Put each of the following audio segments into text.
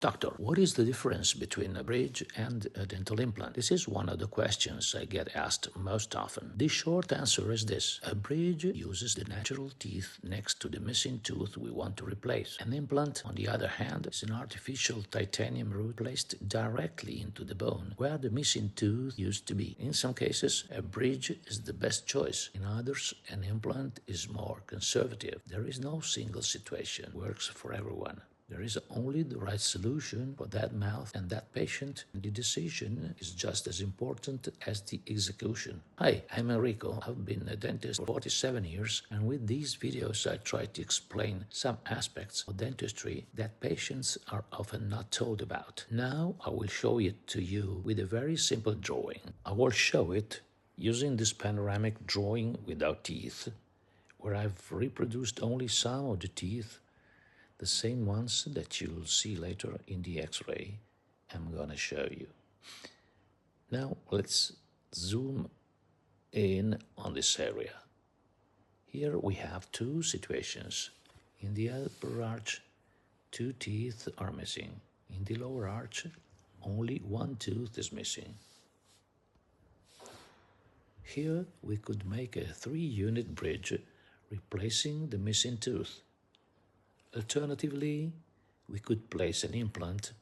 Doctor, what is the difference between a bridge and a dental implant? This is one of the questions I get asked most often. The short answer is this. A bridge uses the natural teeth next to the missing tooth we want to replace. An implant, on the other hand, is an artificial titanium root placed directly into the bone, where the missing tooth used to be. In some cases, a bridge is the best choice. In others, an implant is more conservative. There is no single situation that works for everyone. There is only the right solution for that mouth and that patient. The decision is just as important as the execution. Hi, I'm Enrico. I've been a dentist for 47 years, and with these videos I try to explain some aspects of dentistry that patients are often not told about. Now I will show it to you with a very simple drawing. I will show it using this panoramic drawing without teeth, where I've reproduced only some of the teeth, the same ones that you'll see later in the X-ray I'm gonna show you. Now let's zoom in on this area. Here we have two situations. In the upper arch, two teeth are missing. In the lower arch, only one tooth is missing. Here we could make a 3-unit bridge replacing the missing tooth. Alternatively, we could place an implant,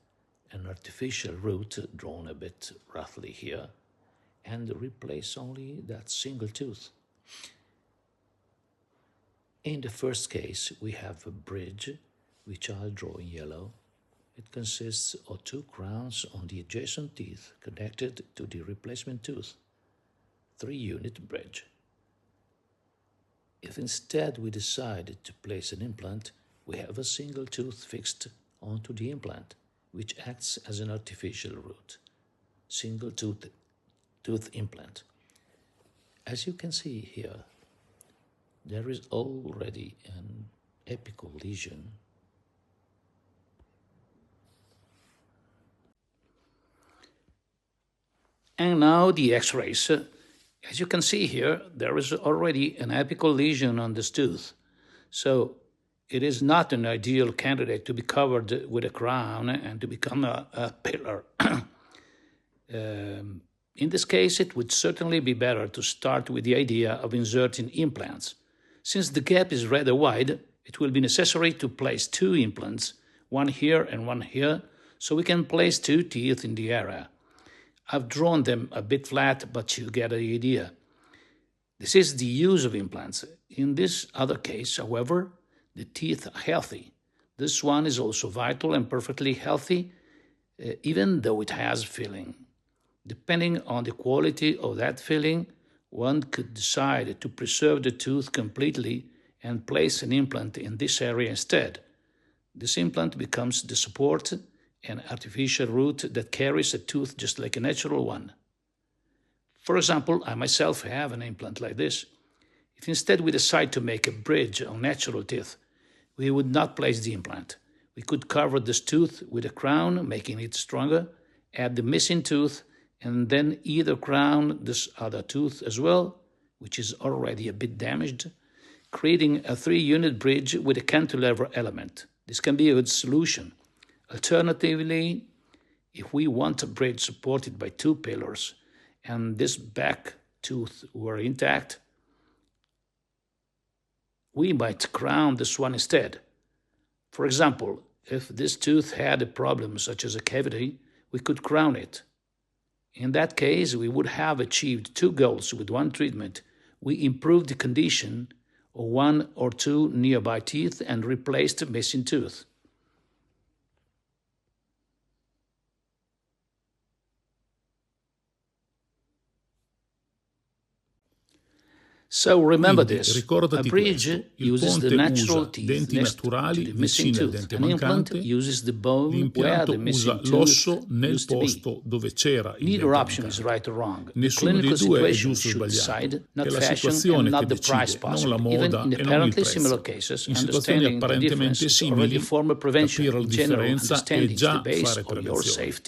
an artificial root drawn a bit roughly here, and replace only that single tooth. In the first case, we have a bridge, which I'll draw in yellow. It consists of 2 crowns on the adjacent teeth connected to the replacement tooth. 3-unit bridge. If instead we decide to place an implant, we have a single tooth fixed onto the implant, which acts as an artificial root. Single tooth implant. As you can see here, there is already an apical lesion. And now the X-rays. As you can see here, there is already an apical lesion on this tooth. So it is not an ideal candidate to be covered with a crown and to become a pillar. In this case, it would certainly be better to start with the idea of inserting implants. Since the gap is rather wide, it will be necessary to place 2 implants, one here and one here, so we can place 2 teeth in the area. I've drawn them a bit flat, but you get the idea. This is the use of implants. In this other case, however, the teeth are healthy. This one is also vital and perfectly healthy, even though it has filling. Depending on the quality of that filling, one could decide to preserve the tooth completely and place an implant in this area instead. This implant becomes the support, an artificial root that carries a tooth just like a natural one. For example, I myself have an implant like this. If instead we decide to make a bridge on natural teeth, we would not place the implant. We could cover this tooth with a crown, making it stronger, add the missing tooth, and then either crown this other tooth as well, which is already a bit damaged, creating a 3-unit bridge with a cantilever element. This can be a good solution. Alternatively, if we want a bridge supported by 2 pillars and this back tooth were intact, we might crown this one instead. For example, if this tooth had a problem such as a cavity, we could crown it. In that case, we would have achieved 2 goals with one treatment. We improved the condition of 1 or 2 nearby teeth and replaced the missing tooth. So remember this, a bridge uses the natural teeth next to the missing tooth. An implant uses the bone where the missing tooth used to be. Neither option is right or wrong. The clinical situation should decide, not fashion and not the price possible. Even in apparently similar cases, understanding the difference is already a form of prevention. In general, understanding is the base of your safety.